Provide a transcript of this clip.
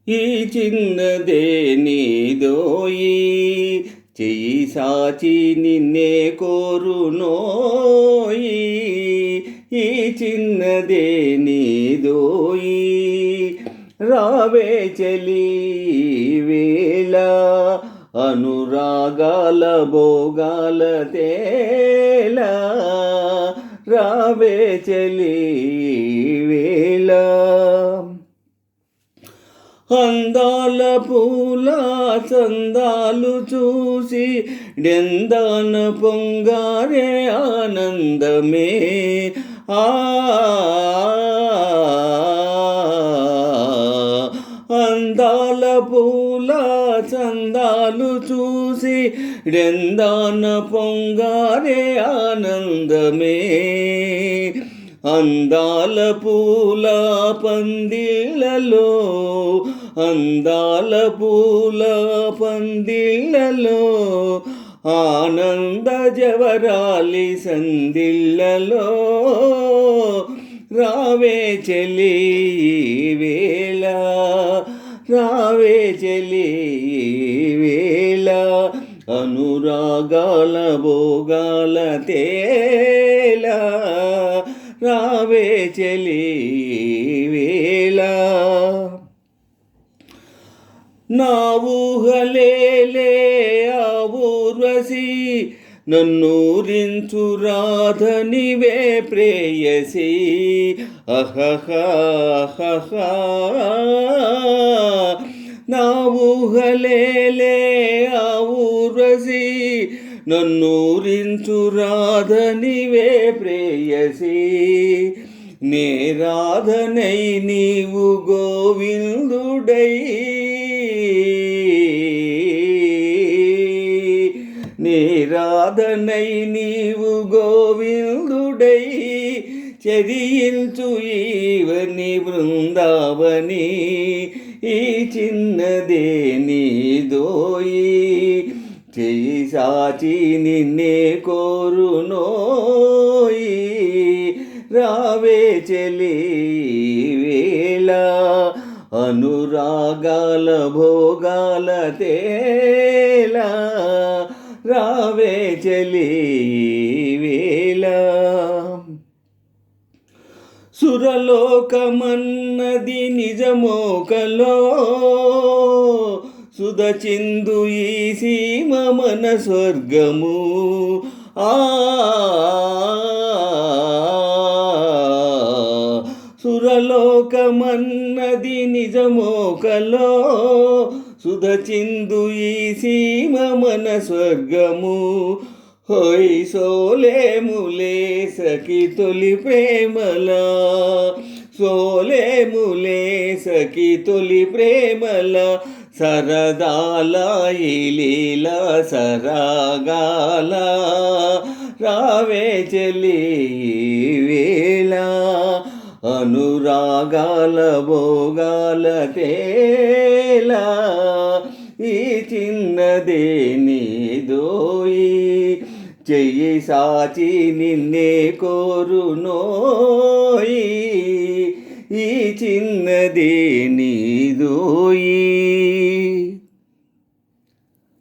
ఈ చిన్నదే నీదోయి చెయ్యి సాచి నిన్నే కోరునోయి. ఈ చిన్నదే నీదోయి రావే చలి వేళ అనురాగాల భోగాల తేల. రావే చలి వేళ అందాల పూల చందాలు చూసి డెందాన పొంగారే ఆనందమే. అందాల పూల చందాలు చూసి డెందాన పొంగారే ఆనందమే. అందాల పూల పందిళ్ళలో అందాల పూల పందిళ్ళలో ఆనంద జవరాలి సందిళ్ళలో రావే చలి వేళ. రావే చలి వేళ అనురాగాల భోగాల తేల. రావే చలి వేళ నా ఊహలేలే ఆ ఊర్వశి నన్నూరించు రాధనివే ప్రేయసి. అహహ నా ఊహలేలే ఆ ఊర్వశి నన్నూరించు రాధనివే ప్రేయసి. నే రాధనై నీవు గోవిందుడై నే రాధనై నీవు గోవిందుడై చదియించు ఈవని బృందావని. ఈ చిన్నదే నీదోయి చెయ్యి సాచి నిన్నే కోరునోయి. రావే చలి వేళ అనురాగాల భోగాల తేల. రావే చలి వేళ సురలోకమన్నది నిజమోకలో సుధచిందు ఈ సీమ మన స్వర్గము. సురలోకమన్నది నిజమోకలో సుధచిందు ఈ సీమ మన స్వర్గము. హోయ్ సోలేములే సఖి తొలి ప్రేమలా సోలేములే సఖి తొలి ప్రేమల సరదాల ఈ లీలా సరాగాల. రావే చలి వేళ అనురాగాల భోగాల తేల. ఈ చిన్నదే నీదోయి చెయ్యి సాచి నిన్నే కోరునోయి. ఈ చిన్నదే